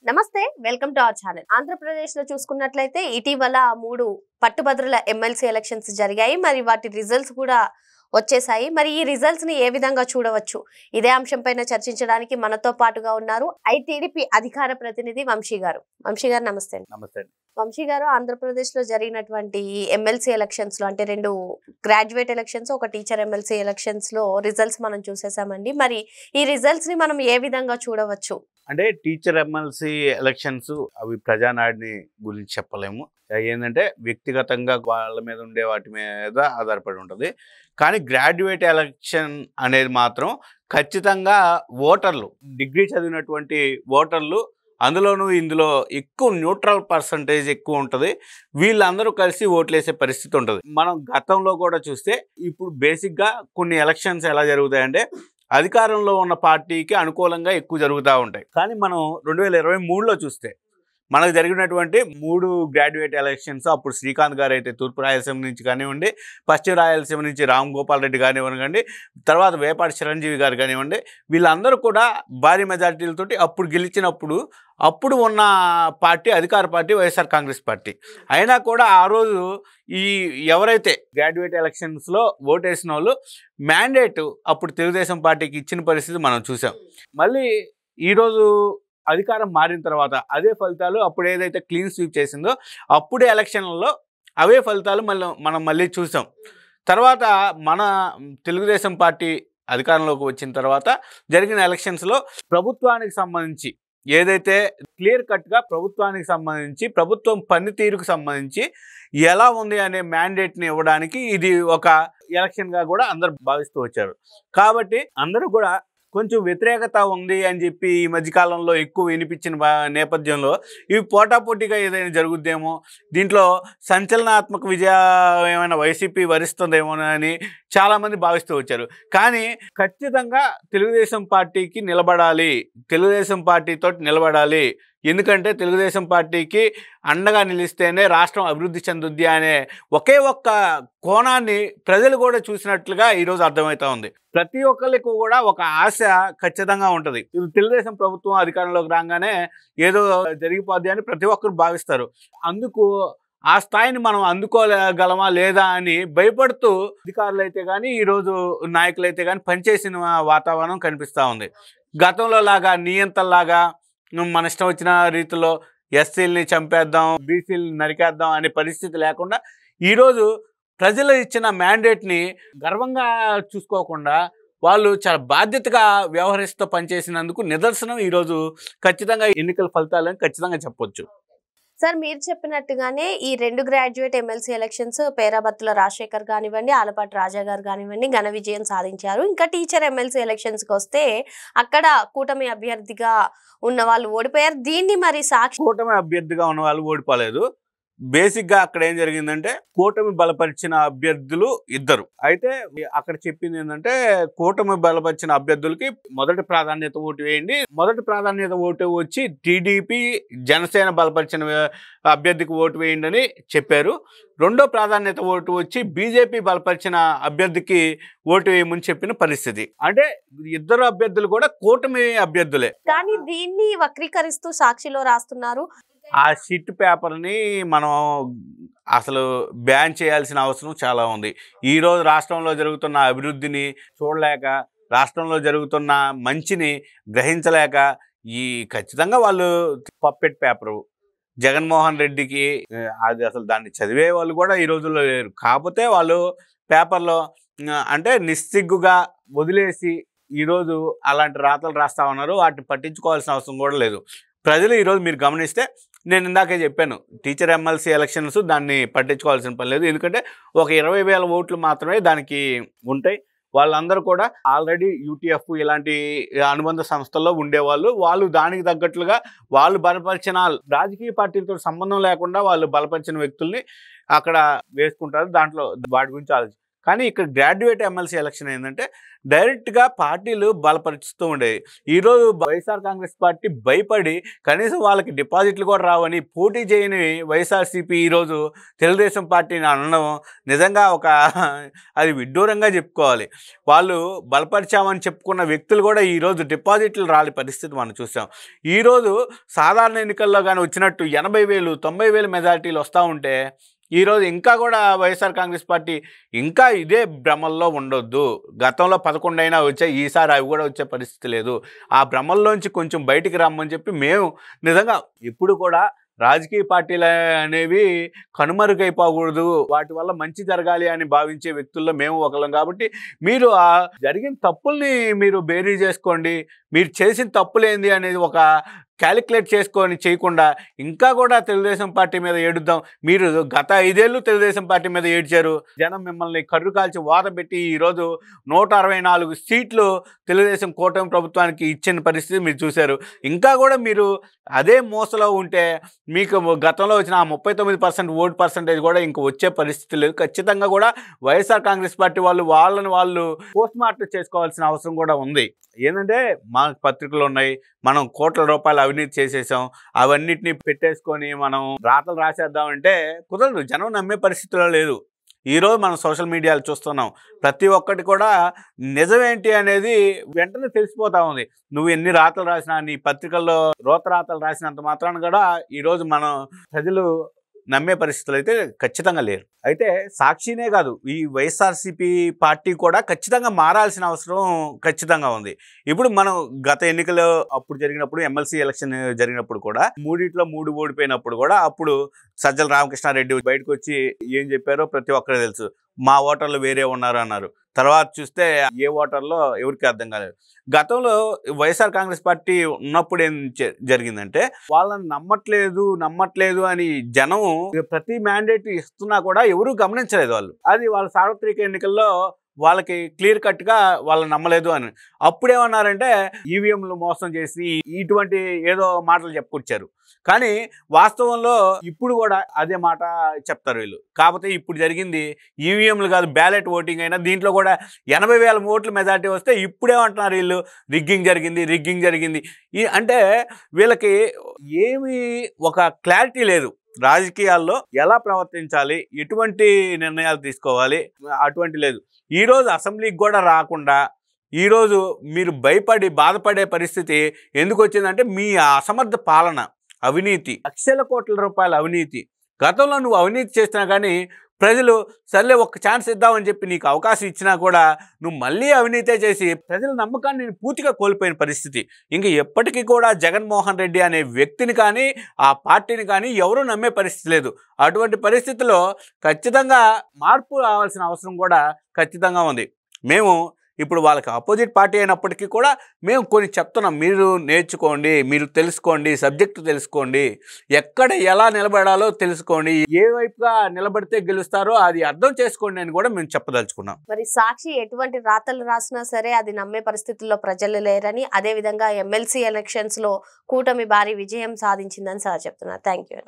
నమస్తే welcome to our channel. Andhra Pradesh లో చూసుకున్నట్లయితే ఇటీవల 3 పట్టుభద్రుల ఎమ్మెల్సీ ఎలక్షన్స్ జరిగాయి. మరి వాటి రిజల్ట్స్ కూడా వచ్చేసాయి. మరి ఈ రిజల్ట్స్ ని ఏ విధంగా చూడవచ్చు, ఇదే అంశం పైన చర్చించడానికి మనతో పాటుగా ఉన్నారు ఐటీడీపీ అధికార ప్రతినిధి వంశీ గారు. వంశీ గారు నమస్తే. నమస్తే. వంశీ గారు, ఆంధ్రప్రదేశ్ లో జరిగినటువంటి ఎమ్మెల్సీ ఎలక్షన్స్ లో అంటే 2 గ్రాడ్యుయేట్ ఎలక్షన్స్, ఒక టీచర్ ఎమ్మెల్సీ ఎలక్షన్స్ లో రిజల్ట్స్ మనం చూసేసామండి. మరి ఈ రిజల్ట్స్ ని మనం ఏ విధంగా చూడవచ్చు? అంటే టీచర్ ఎమ్మెల్సీ ఎలక్షన్స్ అవి ప్రజానాడిని గురించి చెప్పలేము. ఏంటంటే వ్యక్తిగతంగా వాళ్ళ మీద ఉండే వాటి మీద ఆధారపడి ఉంటుంది. కానీ గ్రాడ్యుయేట్ ఎలక్షన్ అనేది మాత్రం ఖచ్చితంగా ఓటర్లు, డిగ్రీ చదివినటువంటి ఓటర్లు, అందులోనూ ఇందులో ఎక్కువ న్యూట్రల్ పర్సంటేజ్ ఎక్కువ ఉంటుంది. వీళ్ళందరూ కలిసి ఓట్లేసే పరిస్థితి ఉంటుంది. మనం గతంలో కూడా చూస్తే ఇప్పుడు బేసిక్గా కొన్ని ఎలక్షన్స్ ఎలా జరుగుతాయంటే అధికారంలో ఉన్న పార్టీకి అనుకూలంగా ఎక్కువ జరుగుతూ ఉంటాయి. కానీ మనం 2023లో చూస్తే మనకు జరిగినటువంటి 3 గ్రాడ్యుయేట్ ఎలక్షన్స్, అప్పుడు శ్రీకాంత్ గారు అయితే తూర్పు రాయలసీమ నుంచి కానివ్వండి, పశ్చిమ రాయలసీమ నుంచి రామ్ గోపాల్ రెడ్డి కానివ్వండి, తర్వాత వేపాటి చిరంజీవి గారు కానివ్వండి, వీళ్ళందరూ కూడా భారీ మెజారిటీలతోటి అప్పుడు గెలిచినప్పుడు అప్పుడు ఉన్న పార్టీ అధికార పార్టీ వైఎస్ఆర్ కాంగ్రెస్ పార్టీ. అయినా కూడా ఆ రోజు ఈ ఎవరైతే గ్రాడ్యుయేట్ ఎలక్షన్స్లో ఓటేసిన వాళ్ళు మ్యాండేట్ అప్పుడు తెలుగుదేశం పార్టీకి ఇచ్చిన పరిస్థితి మనం చూసాం. మళ్ళీ ఈరోజు అధికారం మారిన తర్వాత అదే ఫలితాలు అప్పుడు ఏదైతే క్లీన్ స్వీప్ చేసిందో అప్పుడే ఎలక్షన్లలో అవే ఫలితాలు మనం మళ్ళీ చూసాం. తర్వాత మన తెలుగుదేశం పార్టీ అధికారంలోకి వచ్చిన తర్వాత జరిగిన ఎలక్షన్స్లో ప్రభుత్వానికి సంబంధించి ఏదైతే క్లియర్ కట్గా ప్రభుత్వానికి సంబంధించి ప్రభుత్వం పనితీరుకు సంబంధించి ఎలా ఉంది అనే మ్యాండేట్ని ఇవ్వడానికి ఇది ఒక ఎలక్షన్గా కూడా అందరూ భావిస్తూ వచ్చారు. కాబట్టి అందరూ కూడా కొంచెం వ్యతిరేకత ఉంది అని చెప్పి ఈ మధ్యకాలంలో ఎక్కువ వినిపించిన నేపథ్యంలో ఇవి పోటాపోటీగా ఏదైనా జరుగుద్దేమో, దీంట్లో సంచలనాత్మక విజయం ఏమైనా వైసీపీ వరిస్తుందేమోనని చాలామంది భావిస్తూ వచ్చారు. కానీ ఖచ్చితంగా తెలుగుదేశం పార్టీకి నిలబడాలి, తెలుగుదేశం పార్టీతో నిలబడాలి. ఎందుకంటే తెలుగుదేశం పార్టీకి అండగా నిలిస్తేనే రాష్ట్రం అభివృద్ధి చెందుద్ది అనే ఒకే ఒక్క కోణాన్ని ప్రజలు కూడా చూసినట్లుగా ఈరోజు అర్థమవుతా ఉంది. ప్రతి ఒక్కరికి కూడా ఒక ఆశ ఖచ్చితంగా ఉంటుంది. ఇది తెలుగుదేశం ప్రభుత్వం అధికారంలోకి రాగానే ఏదో జరిగిపోద్ది అని ప్రతి ఒక్కరు భావిస్తారు. అందుకు ఆ స్థాయిని మనం అందుకోగలమా లేదా అని భయపడుతూ అధికారులు అయితే కానీ ఈరోజు నాయకులు అయితే కానీ పనిచేసిన వాతావరణం కనిపిస్తూ ఉంది. గతంలో లాగా నియంతలాగా మన ఇష్టం వచ్చిన రీతిలో ఎస్సీలని చంపేద్దాం, బీసీలని నరికేద్దాం అనే పరిస్థితి లేకుండా ఈరోజు ప్రజలు ఇచ్చిన మ్యాండేట్ని గర్వంగా చూసుకోకుండా వాళ్ళు చాలా బాధ్యతగా వ్యవహరిస్తూ పనిచేసినందుకు నిదర్శనం ఈరోజు ఖచ్చితంగా ఎన్నికల ఫలితాలని ఖచ్చితంగా చెప్పొచ్చు. సార్, మీరు చెప్పినట్టుగానే ఈ 2 graduate MLC elections Perabathula Rajasekhar కానివ్వండి, ఆలపాటి రాజా గారు కానివ్వండి ఘన విజయం సాధించారు. ఇంకా టీచర్ ఎమ్మెల్సీ ఎలక్షన్స్కి వస్తే అక్కడ కూటమి అభ్యర్థిగా ఉన్న వాళ్ళు ఓడిపోయారు. దీన్ని మరి కూటమి అభ్యర్థిగా ఉన్న వాళ్ళు ఓడిపోలేదు. బేసిక్గా అక్కడ ఏం జరిగిందంటే కూటమి బలపరిచిన అభ్యర్థులు 2. అయితే అక్కడ చెప్పింది ఏంటంటే కూటమి బలపరిచిన అభ్యర్థులకి మొదటి ప్రాధాన్యత ఓటు వేయండి. మొదటి ప్రాధాన్యత ఓటు వచ్చి టీడీపీ జనసేన బలపరిచిన అభ్యర్థికి ఓటు వేయండి అని చెప్పారు. రెండో ప్రాధాన్యత ఓటు వచ్చి బీజేపీ బలపరిచిన అభ్యర్థికి ఓటు వేయమని చెప్పిన పరిస్థితి. అంటే 2 అభ్యర్థులు కూడా కూటమి అభ్యర్థులే. కానీ దీన్ని వక్రీకరిస్తూ సాక్షిలో రాస్తున్నారు. ఆ షిట్ పేపర్ని మనం అసలు బ్యాన్ చేయాల్సిన అవసరం చాలా ఉంది. ఈరోజు రాష్ట్రంలో జరుగుతున్న అభివృద్ధిని చూడలేక, రాష్ట్రంలో జరుగుతున్న మంచిని గ్రహించలేక ఈ ఖచ్చితంగా వాళ్ళు పప్పెట్ పేపరు జగన్మోహన్ రెడ్డికి అది అసలు దాన్ని చదివే వాళ్ళు కూడా ఈ రోజుల్లో లేరు. కాకపోతే వాళ్ళు పేపర్లో అంటే నిస్సిగ్గుగా వదిలేసి ఈరోజు అలాంటి రాతలు రాస్తా ఉన్నారు. వాటిని పట్టించుకోవాల్సిన అవసరం కూడా లేదు. ప్రజలు ఈరోజు మీరు గమనిస్తే నేను ఇందాకే చెప్పాను, టీచర్ ఎమ్మెల్సీ ఎలక్షన్స్ దాన్ని పట్టించుకోవాల్సిన పని లేదు. ఎందుకంటే ఒక 20,000 ఓట్లు మాత్రమే దానికి ఉంటాయి. వాళ్ళందరూ కూడా ఆల్రెడీ యూటీఎఫ్ ఇలాంటి అనుబంధ సంస్థల్లో ఉండేవాళ్ళు. వాళ్ళు దానికి తగ్గట్లుగా వాళ్ళు బలపరిచిన రాజకీయ పార్టీలతో సంబంధం లేకుండా వాళ్ళు బలపరిచిన వ్యక్తుల్ని అక్కడ వేసుకుంటారు. దాంట్లో వాటి గురించి ఆలోచించారు. కానీ ఇక్కడ గ్రాడ్యుయేట్ ఎమ్మెల్సీ ఎలక్షన్ ఏంటంటే డైరెక్ట్గా పార్టీలు బలపరుస్తూ ఉండేవి. ఈరోజు వైఎస్ఆర్ కాంగ్రెస్ పార్టీ భయపడి కనీసం వాళ్ళకి డిపాజిట్లు కూడా రావని పోటీ చేయని వైఎస్ఆర్సీపీ ఈరోజు తెలుగుదేశం పార్టీని అనడం నిజంగా అది విడ్డూరంగా చెప్పుకోవాలి. వాళ్ళు బలపరిచామని చెప్పుకున్న వ్యక్తులు కూడా ఈరోజు డిపాజిట్లు రాని పరిస్థితి మనం చూసాం. ఈరోజు సాధారణ ఎన్నికల్లో కానీ వచ్చినట్టు 80,000 90,000 మెజారిటీలు వస్తూ ఉంటే ఈరోజు ఇంకా కూడా వైఎస్ఆర్ కాంగ్రెస్ పార్టీ ఇంకా ఇదే భ్రమల్లో ఉండొద్దు. గతంలో 11 అయినా వచ్చాయి, ఈసారి అవి కూడా వచ్చే పరిస్థితి లేదు. ఆ భ్రమల్లోంచి కొంచెం బయటికి రమ్మని చెప్పి మేము నిజంగా ఇప్పుడు కూడా రాజకీయ పార్టీలు అనేవి కనుమరుగైపోకూడదు, వాటి వల్ల మంచి జరగాలి అని భావించే వ్యక్తుల్లో మేము ఒకళ్ళం. కాబట్టి మీరు ఆ జరిగిన తప్పుల్ని మీరు బేరీ చేసుకోండి. మీరు చేసిన తప్పులేంది అనేది ఒక క్యాలిక్యులేట్ చేసుకొని చేయకుండా ఇంకా కూడా తెలుగుదేశం పార్టీ మీద ఏడుద్దాం. మీరు గత 5 ఏళ్ళు తెలుగుదేశం పార్టీ మీద ఏడ్చారు. జనం మిమ్మల్ని కర్రు కాల్చి వాత పెట్టి ఈరోజు 164 సీట్లు తెలుగుదేశం కూటమి ప్రభుత్వానికి ఇచ్చిన పరిస్థితి మీరు చూశారు. ఇంకా కూడా మీరు అదే మోసలో ఉంటే మీకు గతంలో వచ్చిన ఆ 39% ఓటు పర్సంటేజ్ కూడా ఇంక వచ్చే పరిస్థితి లేదు. ఖచ్చితంగా కూడా వైఎస్ఆర్ కాంగ్రెస్ పార్టీ వాళ్ళు పోస్ట్ మార్టం చేసుకోవాల్సిన అవసరం కూడా ఉంది. ఏంటంటే మా పత్రికలు ఉన్నాయి, మనం కోట్ల రూపాయలు అవినీతి చేసేసాం, అవన్నిటిని పెట్టేసుకొని మనం రాతలు రాసేద్దామంటే కుదరదు. జనం నమ్మే పరిస్థితిలో లేదు. ఈరోజు మనం సోషల్ మీడియాలో చూస్తున్నాం, ప్రతి ఒక్కటి కూడా నిజమేంటి అనేది వెంటనే తెలిసిపోతా ఉంది. నువ్వు ఎన్ని రాతలు రాసినా, నీ పత్రికల్లో రోతరాతలు రాసినంత మాత్రాన కూడా ఈరోజు మనం ప్రజలు నమ్మే పరిస్థితులు అయితే ఖచ్చితంగా లేరు. అయితే సాక్షినే కాదు, ఈ వైఎస్ఆర్సీపీ పార్టీ కూడా ఖచ్చితంగా మారాల్సిన అవసరం ఖచ్చితంగా ఉంది. ఇప్పుడు మనం గత ఎన్నికలు అప్పుడు జరిగినప్పుడు ఎమ్మెల్సీ ఎలక్షన్ జరిగినప్పుడు కూడా 3 ఓడిపోయినప్పుడు కూడా అప్పుడు సజ్జల రామకృష్ణారెడ్డి బయటకు వచ్చి ఏం చెప్పారో ప్రతి ఒక్కరికి తెలుసు. మా ఓటర్లు వేరే ఉన్నారు అన్నారు. తర్వాత చూస్తే ఏ ఓటర్లో ఎవరికి అర్థం కాలేదు. గతంలో వైఎస్ఆర్ కాంగ్రెస్ పార్టీ ఉన్నప్పుడు ఏం జరిగిందంటే వాళ్ళని నమ్మట్లేదు అని జనం ప్రతి మ్యాండేట్ ఇస్తున్నా కూడా ఎవరూ గమనించలేదు. అది వాళ్ళ సార్వత్రిక ఎన్నికల్లో వాళ్ళకి క్లియర్ కట్గా వాళ్ళని నమ్మలేదు అని. అప్పుడేమన్నారంటే ఈవీఎంలు మోసం చేసి ఇటువంటి ఏదో మాటలు చెప్పుకొచ్చారు. కానీ వాస్తవంలో ఇప్పుడు కూడా అదే మాట చెప్తారు వీళ్ళు. కాకపోతే ఇప్పుడు జరిగింది ఈవీఎంలు కాదు, బ్యాలెట్ ఓటింగ్ అయినా దీంట్లో కూడా 80,000 ఓట్ల మెజార్టీ వస్తే ఇప్పుడేమంటున్నారు వీళ్ళు, రిగ్గింగ్ జరిగింది. అంటే వీళ్ళకి ఏమీ ఒక క్లారిటీ లేదు. రాజకీయాల్లో ఎలా ప్రవర్తించాలి, ఎటువంటి నిర్ణయాలు తీసుకోవాలి, అటువంటి లేదు. ఈరోజు అసెంబ్లీకి కూడా రాకుండా ఈరోజు మీరు భయపడి బాధపడే పరిస్థితి ఎందుకు వచ్చిందంటే మీ అసమర్థ పాలన, అవినీతి, లక్షల కోట్ల రూపాయల అవినీతి. గతంలో నువ్వు అవినీతి చేసినా కానీ ప్రజలు సర్లే ఒక్క ఛాన్స్ ఇద్దామని చెప్పి నీకు అవకాశం ఇచ్చినా కూడా నువ్వు మళ్ళీ అవినీతే చేసి ప్రజల నమ్మకాన్ని నేను పూర్తిగా కోల్పోయిన పరిస్థితి. ఇంక ఎప్పటికీ కూడా జగన్మోహన్ రెడ్డి అనే వ్యక్తిని కానీ ఆ పార్టీని కానీ ఎవరూ నమ్మే పరిస్థితి లేదు. అటువంటి పరిస్థితుల్లో ఖచ్చితంగా మార్పు రావాల్సిన అవసరం కూడా ఖచ్చితంగా ఉంది. మేము ఇప్పుడు వాళ్ళకి ఆపోజిట్ పార్టీ అయినప్పటికీ కూడా మేము కొన్ని చెప్తున్నాం, మీరు నేర్చుకోండి, మీరు తెలుసుకోండి, సబ్జెక్టు తెలుసుకోండి, ఎక్కడ ఎలా నిలబడాలో తెలుసుకోండి, ఏ వైపుగా నిలబడితే గెలుస్తారో అది అర్థం చేసుకోండి అని కూడా మేము చెప్పదలుచుకున్నాం. మరి సాక్షి ఎటువంటి రాతలు రాసినా సరే అది నమ్మే పరిస్థితుల్లో ప్రజలు లేరని, అదే విధంగా ఎమ్మెల్సీ ఎలక్షన్స్ లో కూటమి భారీ విజయం సాధించిందని సార్ చెప్తున్నారు. Thank you.